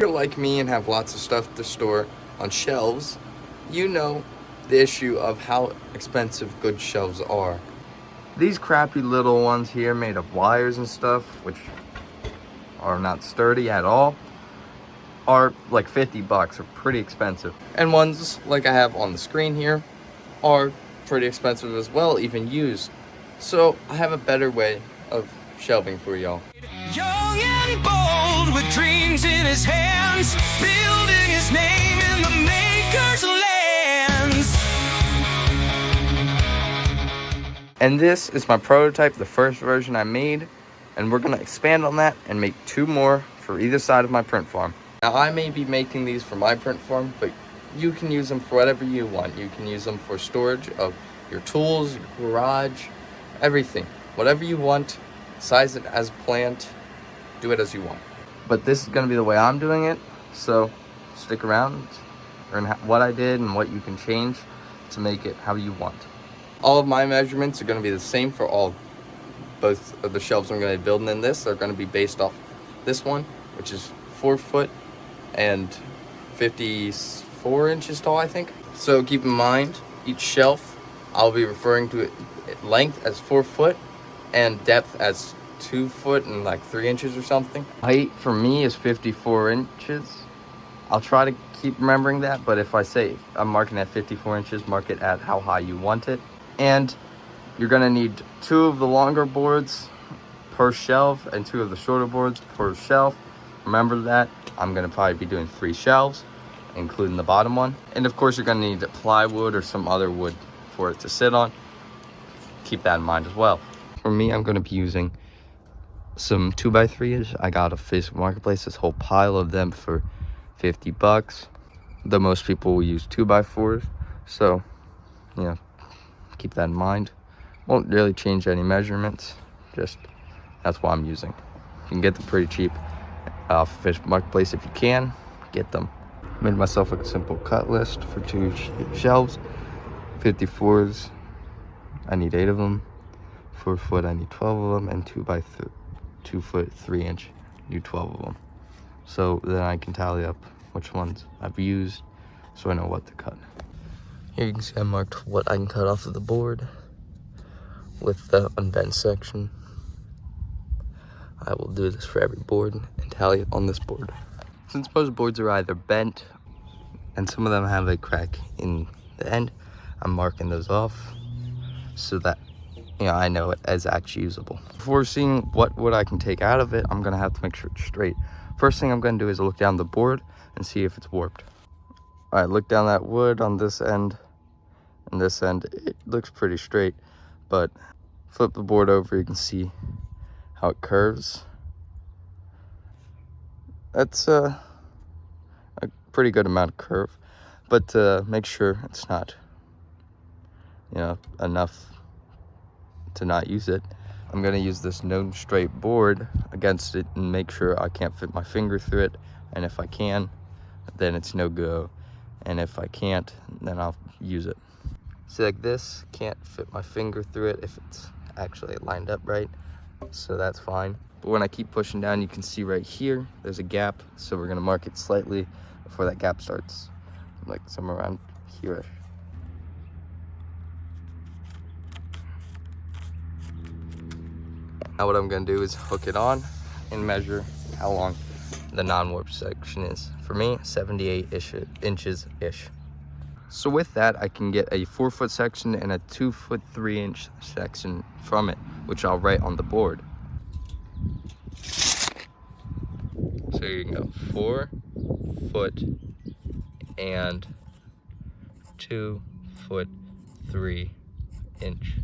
If you're like me and have lots of stuff to store on shelves, you know the issue of how expensive good shelves are. These crappy little ones here made of wires and stuff, which are not sturdy at all, are like 50 bucks, are pretty expensive. And ones like I have on the screen here are pretty expensive as well, even used. So I have a better way of shelving for y'all. Young and bold with dreams in his hands, building his name in the maker's lands. And this is my prototype, the first version I made, and we're gonna expand on that and make 2 more for either side of my print farm. Now I may be making these for my print farm, but you can use them for whatever you want. You can use them for storage of your tools, your garage, everything. Whatever you want, size it as planned, do it as you want. But this is gonna be the way I'm doing it, so stick around, learn what I did and what you can change to make it how you want. All of my measurements are gonna be the same for both of the shelves I'm gonna be building in this. They're gonna be based off this one, which is 4 foot and 54 inches tall, I think. So keep in mind, each shelf, I'll be referring to it length as 4 foot and depth as 2 foot and like 3 inches or something. Height for me is 54 inches. I'll try to keep remembering that, but if I say I'm marking at 54 inches, mark it at how high you want it. And you're gonna need 2 of the longer boards per shelf and 2 of the shorter boards per shelf. Remember that. I'm gonna probably be doing 3 shelves, including the bottom one. And of course, you're gonna need plywood or some other wood for it to sit on. Keep that in mind as well. For me, I'm gonna be using some 2x3s. I got a Facebook Marketplace, this whole pile of them for 50 bucks. Though most people will use 2x4s. So, yeah, keep that in mind. Won't really change any measurements, just that's what I'm using. You can get them pretty cheap off Facebook Marketplace if you can, get them. Made myself a simple cut list for 2 shelves. 54s, I need 8 of them. 4 foot, I need 12 of them, and 2 foot 3 inch, need 12 of them. So then I can tally up which ones I've used, so I know what to cut. Here you can see I marked what I can cut off of the board with the unbent section. I will do this for every board and tally it on this board. Since most boards are either bent and some of them have a crack in the end, I'm marking those off so that I know it as actually usable. Before seeing what wood I can take out of it, I'm gonna have to make sure it's straight. First thing I'm gonna do is look down the board and see if it's warped. All right, look down that wood on this end and this end. It looks pretty straight, but flip the board over, you can see how it curves. That's a pretty good amount of curve, but make sure it's not, enough to not use it. I'm gonna use this known straight board against it and make sure I can't fit my finger through it. And if I can, then it's no go. And if I can't, then I'll use it. See, like this, can't fit my finger through it if it's actually lined up right. So that's fine. But when I keep pushing down, you can see right here, there's a gap. So we're gonna mark it slightly before that gap starts, like somewhere around here. Now what I'm gonna do is hook it on and measure how long the non-warp section is. For me, 78 inches-ish. So with that, I can get a 4 foot section and a 2 foot 3 inch section from it, which I'll write on the board. So you can go 4 foot and 2 foot 3 inch.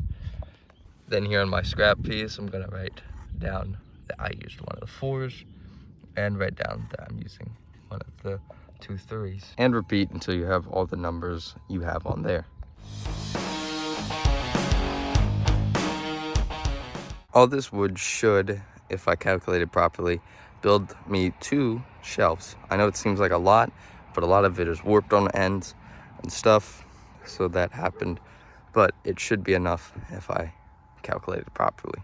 Then here on my scrap piece, I'm gonna write down that I used one of the 4s and write down that I'm using one of the 2 3s. And repeat until you have all the numbers you have on there. All this wood should, if I calculate it properly, build me 2 shelves. I know it seems like a lot, but a lot of it is warped on the ends and stuff, so that happened. But it should be enough if I calculate it properly.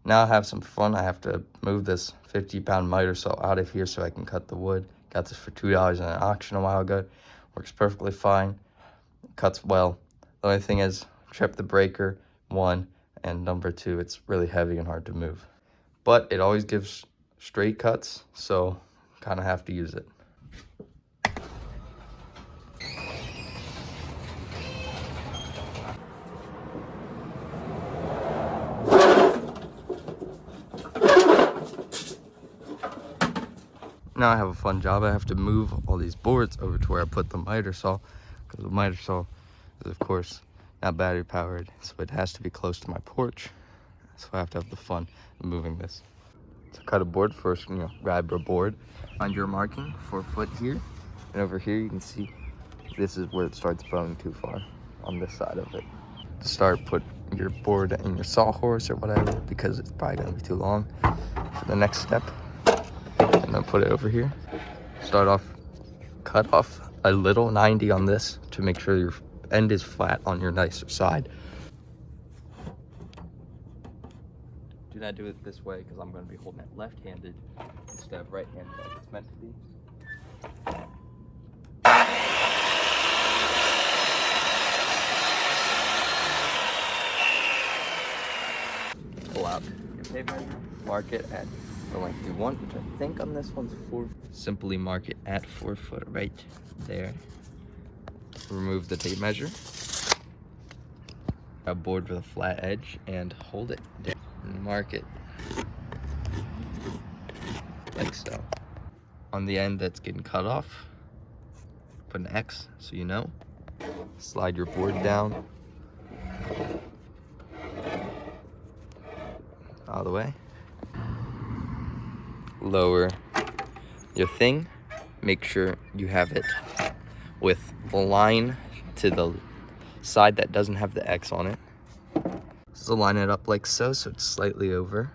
Now I have some fun. I have to move this 50-pound miter saw out of here so I can cut the wood, Got this for $2 at an auction a while ago. Works perfectly fine. Cuts well. The only thing is, trip the breaker, 1, and number 2, it's really heavy and hard to move. But it always gives straight cuts, so kind of have to use it. Now I have a fun job. I have to move all these boards over to where I put the miter saw, because the miter saw is of course not battery powered, so it has to be close to my porch. So I have to have the fun of moving this. To cut a board, first, grab your board, find your marking, 4 foot here, and over here you can see this is where it starts bowing too far on this side of it. To start, put your board in your sawhorse or whatever, because it's probably gonna be too long for the next step. And then put it over here. Start off, cut off a little 90 on this to make sure your end is flat on your nicer side. Do not do it this way because I'm going to be holding it left-handed instead of right-handed like it's meant to be. Pull out your tape measure, mark it at the length you want, which I think on this one's 4. Simply mark it at 4 foot right there. Remove the tape measure. A board with a flat edge and hold it down and mark it like so. On the end that's getting cut off, put an X so you know. Slide your board down all the way. Lower your thing. Make sure you have it with the line to the side that doesn't have the X on it. So line it up like so, so it's slightly over,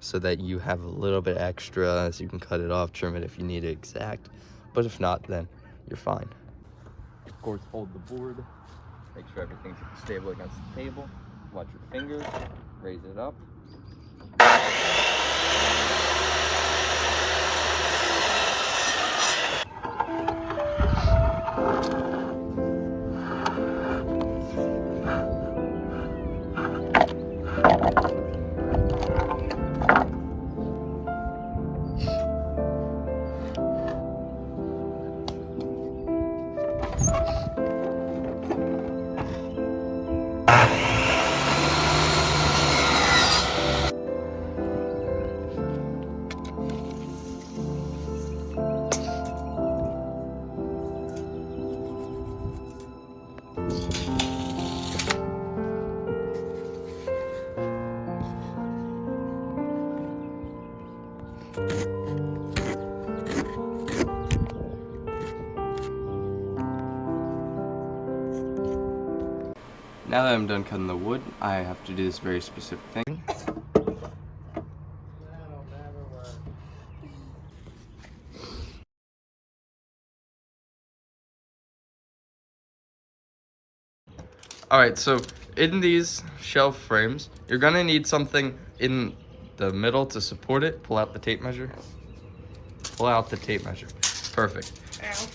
so that you have a little bit extra, so you can cut it off, trim it if you need it exact. But if not, then you're fine. Of course, hold the board. Make sure everything's stable against the table. Watch your fingers. Raise it up. Now that I'm done cutting the wood, I have to do this very specific thing. Alright, so in these shelf frames, you're gonna need something in the middle to support it. Pull out the tape measure. Pull out the tape measure. Perfect. Ow.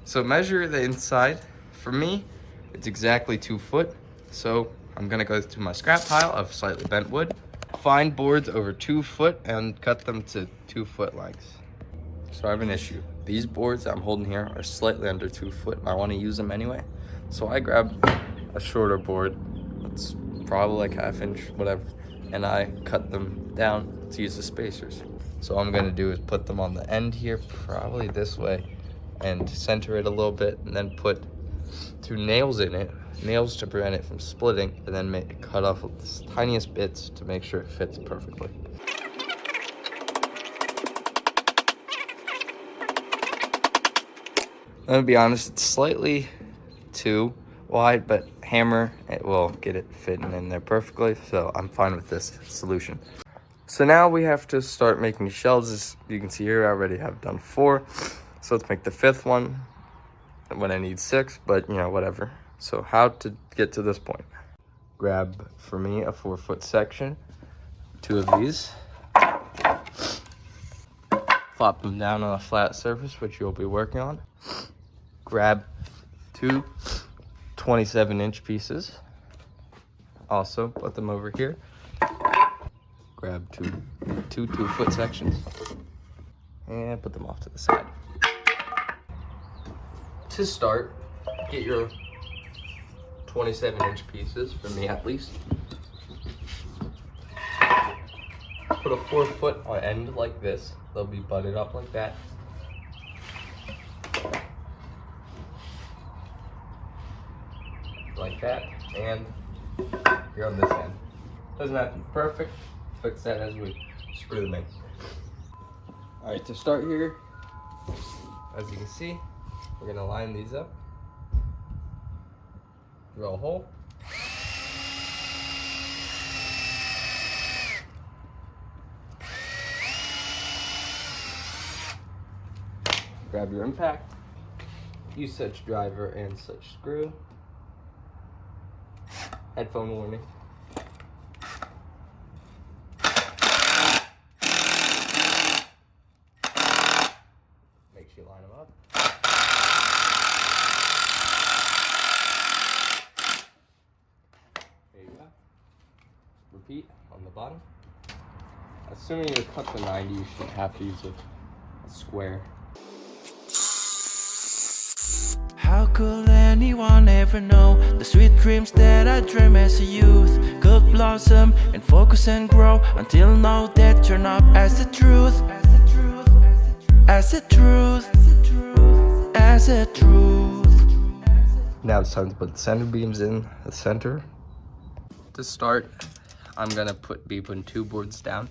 So measure the inside. For me, it's exactly 2 foot. So I'm gonna go to my scrap pile of slightly bent wood, find boards over 2 foot and cut them to 2 foot lengths. So I have an issue. These boards that I'm holding here are slightly under 2 foot and I wanna use them anyway. So I grab a shorter board, it's probably like 1/2 inch, whatever, and I cut them down to use the spacers. So what I'm gonna do is put them on the end here, probably this way, and center it a little bit, and then put 2 nails in it, nails to prevent it from splitting, and then cut off the tiniest bits to make sure it fits perfectly. I'm gonna be honest, it's slightly too wide, but hammer, it will get it fitting in there perfectly, so I'm fine with this solution. So now we have to start making shelves. As you can see here, I already have done 4, so let's make the 5th one when I need 6, but whatever. So how to get to this point? Grab, for me, a 4 foot section, 2 of these. plop them down on a flat surface, which you'll be working on. Grab two 27-inch pieces. Also put them over here. Grab two 2-foot sections and put them off to the side. To start, get your 27-inch pieces, for me at least. Put a 4-foot on end like this. They'll be butted up like that. Like that, and you're on this end. Doesn't have to be perfect. Fix that as we screw them in. Alright, to start here, as you can see, we're gonna line these up. Drill a hole. Grab your impact. Use such driver and such screw. Headphone warning. Make sure you line them up. There you go. Repeat on the bottom. Assuming you cut to 90, you should have to use a square. How could anyone ever know the sweet dreams that I dreamed as a youth could blossom and focus and grow until now they turn up as the truth, as the truth, as the truth. Now it's time to put the center beams in the center. To start, I'm gonna be putting 2 boards down.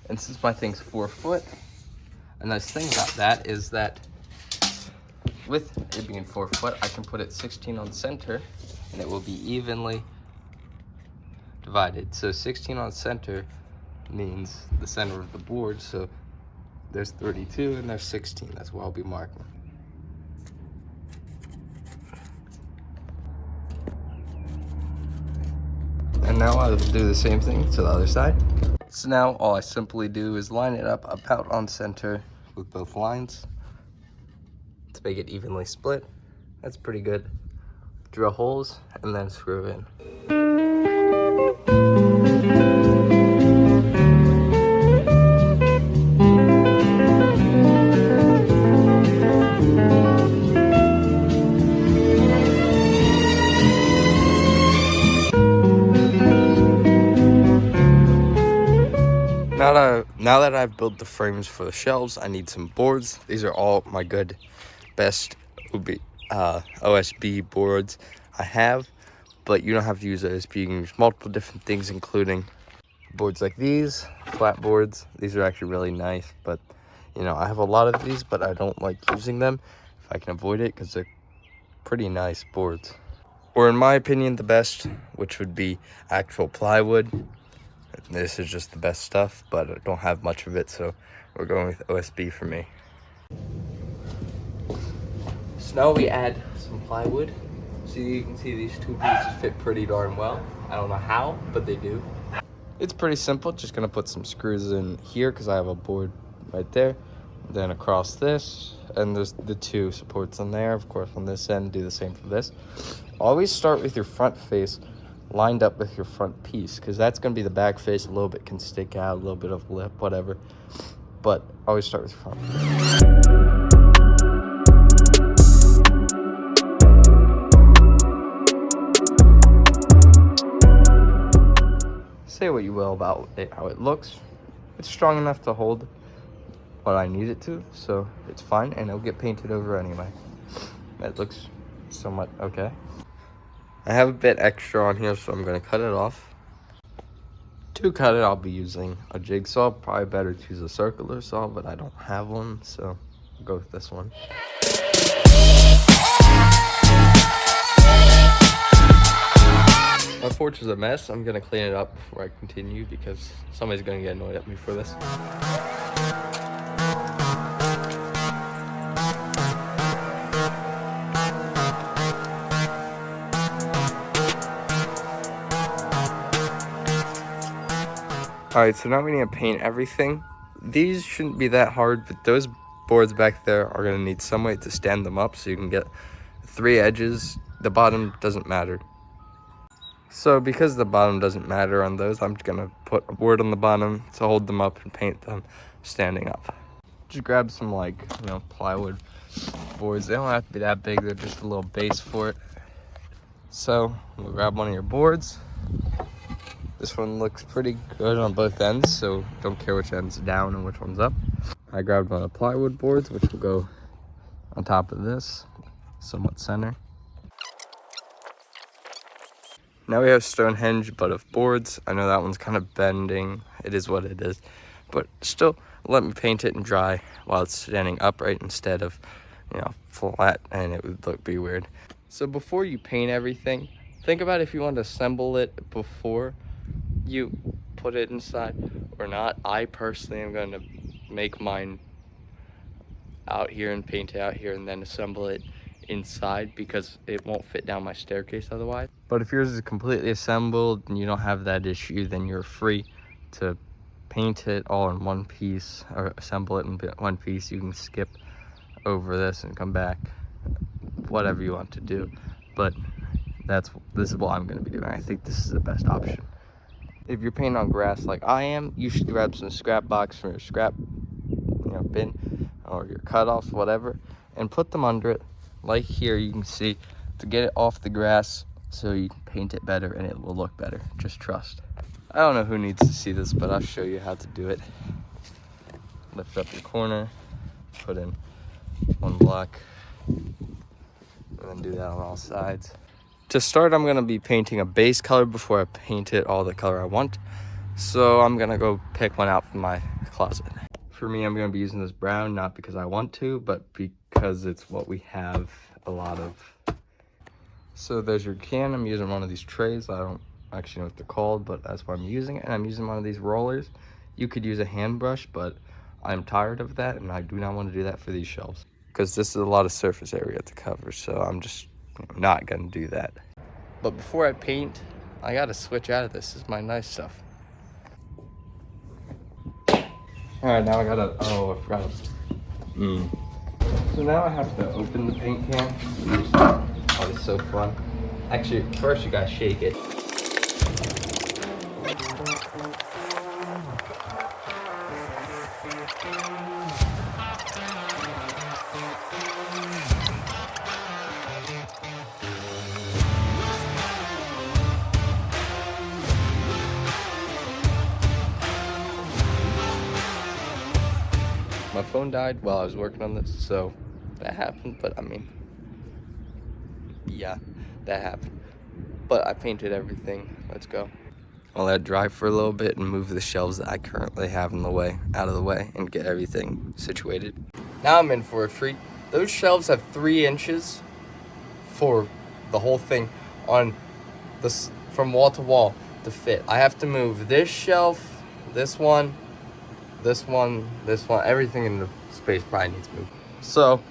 And since my thing's 4 foot, a nice thing about that is that with it being 4 foot, I can put it 16 on center and it will be evenly divided. So 16 on center means the center of the board. So there's 32 and there's 16. That's what I'll be marking. And now I'll do the same thing to the other side. So now all I simply do is line it up about on center with both lines to make it evenly split. That's pretty good. Drill holes and then screw in. Now that I've built the frames for the shelves, I need some boards. These are all my best OSB boards I have, but you don't have to use OSB. You can use multiple different things, including boards like these, flat boards. These are actually really nice, but you know, I have a lot of these, but I don't like using them if I can avoid it because they're pretty nice boards. Or in my opinion, the best, which would be actual plywood. This is just the best stuff, but I don't have much of it, so we're going with OSB for me. So now we add some plywood. So you can see these 2 pieces fit pretty darn well. I don't know how, but they do. It's pretty simple. Just gonna put some screws in here because I have a board right there. Then across this, and there's the 2 supports on there. Of course, on this end, do the same for this. Always start with your front face lined up with your front piece, because that's going to be the back face. A little bit can stick out, a little bit of lip, whatever, but always start with front. Say what you will about it, how it looks. It's strong enough to hold what I need it to, so it's fine, and it'll get painted over anyway. It looks somewhat okay. I have a bit extra on here, so I'm going to cut it off. To cut it, I'll be using a jigsaw. Probably better to use a circular saw, but I don't have one, so I'll go with this one. My porch is a mess. I'm going to clean it up before I continue because somebody's going to get annoyed at me for this. Alright, so now we need to paint everything. these shouldn't be that hard, but those boards back there are gonna need some way to stand them up so you can get 3 edges. The bottom doesn't matter. So because the bottom doesn't matter on those, I'm just gonna put a board on the bottom to hold them up and paint them standing up. Just grab some plywood boards. They don't have to be that big, they're just a little base for it. So we'll grab one of your boards. This one looks pretty good on both ends, so don't care which end's down and which one's up. I grabbed one of the plywood boards, which will go on top of this, somewhat center. Now we have Stonehenge, but of boards. I know that one's kind of bending. It is what it is. But still, let me paint it and dry while it's standing upright instead of, flat, and it would be weird. So before you paint everything, think about if you want to assemble it before you put it inside or not. I personally am going to make mine out here and paint it out here and then assemble it inside because it won't fit down my staircase otherwise. But if yours is completely assembled and you don't have that issue, then you're free to paint it all in one piece or assemble it in one piece. You can skip over this and come back, whatever you want to do. But this is what I'm going to be doing. I think this is the best option. If you're painting on grass like I am, you should grab some scrap box from your scrap bin or your cutoffs, whatever, and put them under it. Like here, you can see, to get it off the grass so you can paint it better and it will look better. Just trust. I don't know who needs to see this, but I'll show you how to do it. Lift up your corner, put in one block, and then do that on all sides. To start, I'm gonna be painting a base color before I paint it all the color I want. So I'm gonna go pick one out from my closet. For me, I'm gonna be using this brown, not because I want to, but because it's what we have a lot of. So there's your can. I'm using one of these trays. I don't actually know what they're called, but that's why I'm using it. And I'm using one of these rollers. You could use a hand brush, but I'm tired of that, and I do not want to do that for these shelves because this is a lot of surface area to cover, so I'm just not gonna do that. But before I paint, I gotta switch out of this. This is my nice stuff. All right, now I gotta, I forgot. So now I have to open the paint can. Oh, it's so fun. Actually, first you gotta shake it. My phone died while I was working on this, so that happened, but I mean, yeah, that happened. But I painted everything. Let's go. I'll let it dry for a little bit and move the shelves that I currently have in the way out of the way and get everything situated. Now I'm in for a treat. Those shelves have 3 inches for the whole thing on this from wall to wall to fit. I have to move this shelf, this one, everything in the space probably needs moved. So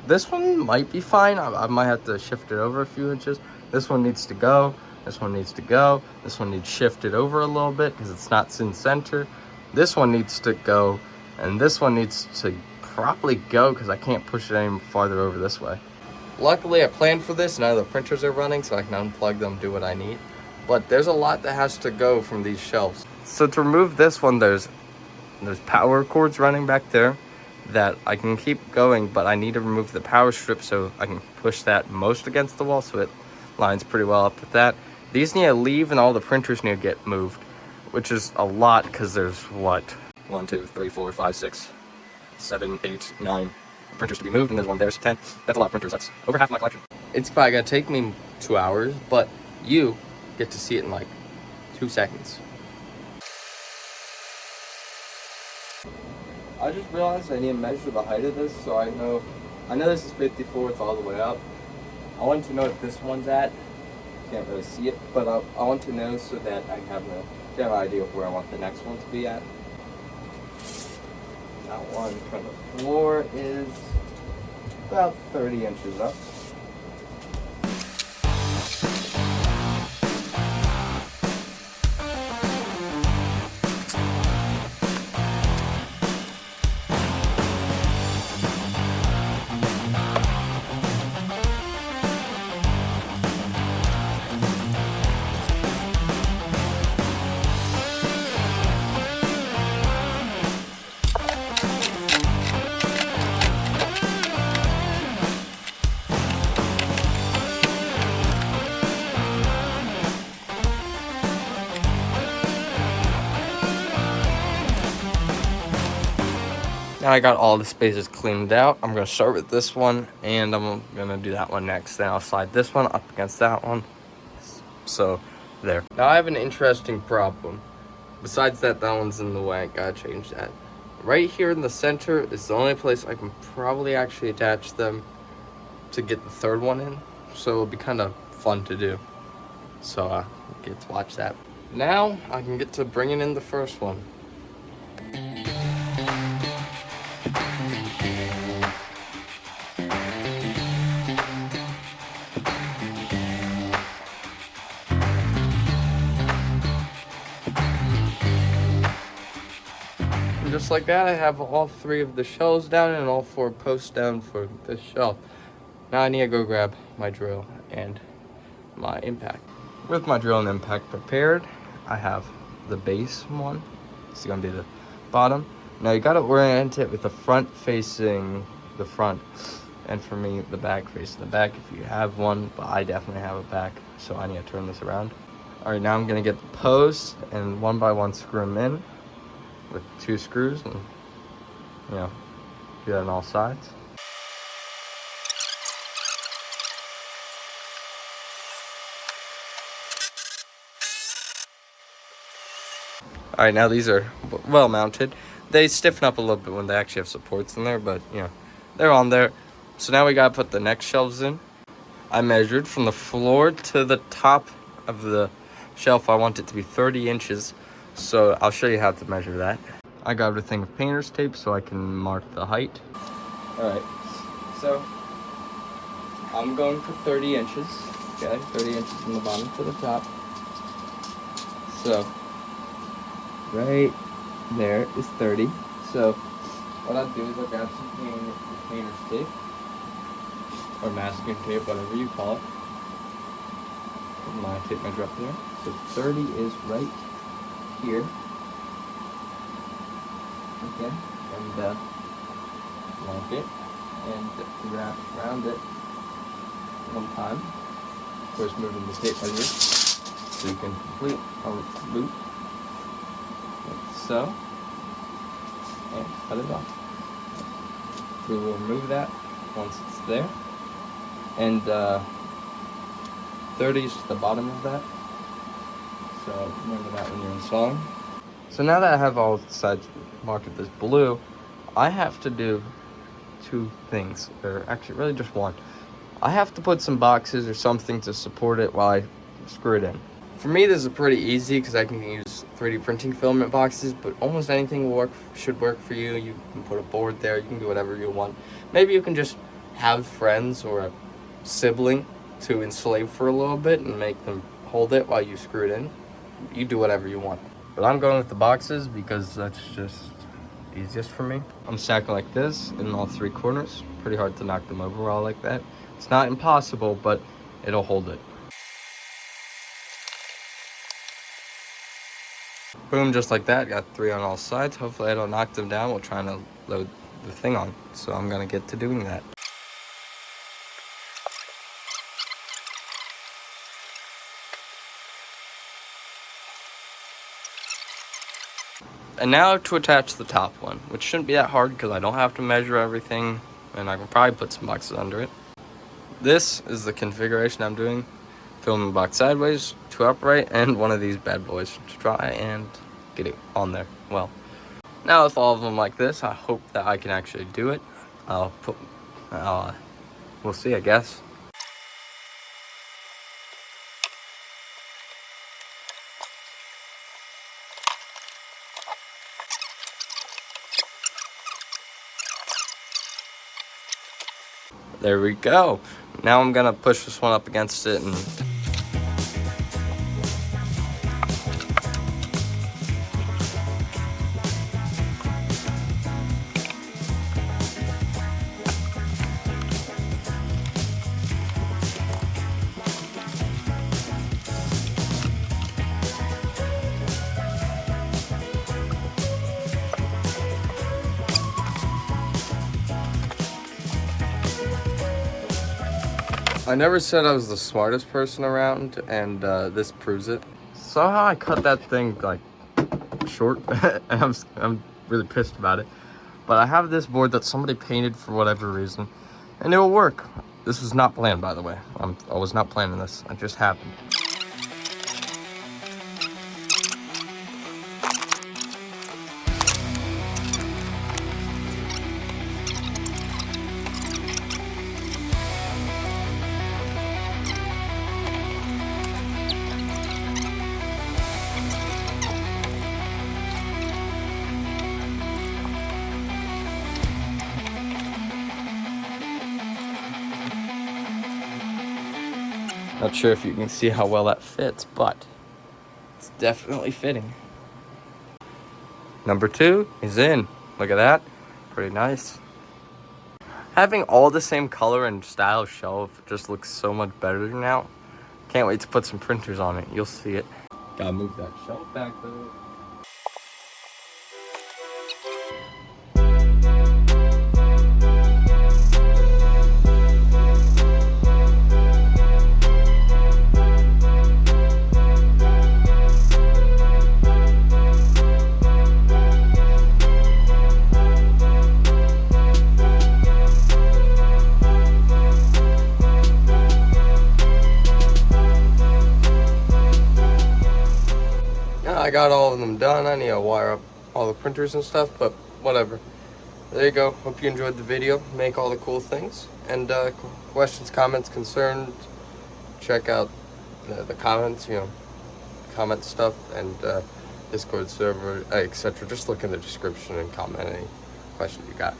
this one might be fine. I might have to shift it over a few inches. This one needs to go. This one needs to go. This one needs shifted over a little bit because it's not in center. This one needs to go, and this one needs to probably go because I can't push it any farther over this way. Luckily, I planned for this. None of the printers are running, so I can unplug them, do what I need. But there's a lot that has to go from these shelves. So to remove this one, there's power cords running back there that I can keep going, but I need to remove the power strip so I can push that most against the wall so it lines pretty well up with that. These need to leave and all the printers need to get moved, which is a lot because there's what? 1, 2, 3, 4, 5, 6, 7, 8, 9 printers to be moved, and there's one there, so 10. That's a lot of printers. That's over half my collection. It's probably gonna take me 2 hours, but you get to see it in like 2 seconds. I just realized I need to measure the height of this, so I know this is 54, it's all the way up. I want to know what this one's at. Can't really see it, but I want to know so that I have a general idea of where I want the next one to be at. That one from the floor is about 30 inches up. Now I got all the spaces cleaned out. I'm gonna start with this one, and I'm gonna do that one next. Then I'll slide this one up against that one. So, there. Now I have an interesting problem. Besides that one's in the way, I gotta change that. Right here in the center is the only place I can probably actually attach them to get the third one in. So it'll be kind of fun to do. So get to watch that. Now I can get to bringing in the first one. And just like that, I have all 3 of the shelves down and all 4 posts down for this shelf. Now I need to go grab my drill and my impact. With my drill and impact prepared, I have the base one. It's gonna be the bottom. Now you gotta orient it with the front facing the front, and for me, the back facing the back if you have one, but I definitely have a back, so I need to turn this around. All right, now I'm gonna get the posts and one by one screw them in with 2 screws and, you know, do that on all sides. All right, now these are well mounted. They stiffen up a little bit when they actually have supports in there, but you know, they're on there. So now we gotta put the next shelves in. I measured from the floor to the top of the shelf. I want it to be 30 inches. So I'll show you how to measure that. I got everything with painter's tape so I can mark the height. All right, so I'm going for 30 inches. Okay, 30 inches from the bottom to the top. So right there is 30. So what I'll do is I'll grab some painter's tape or masking tape, whatever you call it. Put my tape measure up there. So 30 is right here. Okay, and mark it and wrap around it one time. Of course, moving the tape measure so you can complete a loop. Like so, and cut it off. We will remove that once it's there, and 30 is to the bottom of that, so remember that when you're installing. So now that I have all sides marked with this blue, I have to do 2 things, or actually really just one. I have to put some boxes or something to support it while I screw it in. For me, this is pretty easy because I can use 3D printing filament boxes, but almost anything should work for you. You can put a board there, you can do whatever you want. Maybe you can just have friends or a sibling to enslave for a little bit and make them hold it while you screw it in. You do whatever you want. But I'm going with the boxes because that's just easiest for me. I'm stacking like this in all 3 corners. Pretty hard to knock them over all like that. It's not impossible, but it'll hold it. Boom, just like that. Got 3 on all sides. Hopefully I don't knock them down while trying to load the thing on. So I'm gonna get to doing that. And now to attach the top one, which shouldn't be that hard because I don't have to measure everything, and I can probably put some boxes under it. This is the configuration I'm doing. Filming box sideways, 2 upright, and one of these bad boys to try and get it on there. Well, now with all of them like this, I hope that I can actually do it. We'll see, I guess. There we go. Now I'm gonna push this one up against it and I never said I was the smartest person around, and this proves it. Somehow I cut that thing like short, and I'm really pissed about it. But I have this board that somebody painted for whatever reason, and it will work. This was not planned, by the way. I was not planning this. It just happened. Not sure if you can see how well that fits, but it's definitely fitting. Number 2 is in. Look at that. Pretty nice. Having all the same color and style shelf just looks so much better now. Can't wait to put some printers on it. You'll see it. Gotta move that shelf back though. I got all of them done. I need to wire up all the printers and stuff, but whatever. There you go. Hope you enjoyed the video. Make all the cool things. And questions, comments, concerns, check out the comments, comment stuff, and Discord server, etc. Just look in the description and comment any questions you got.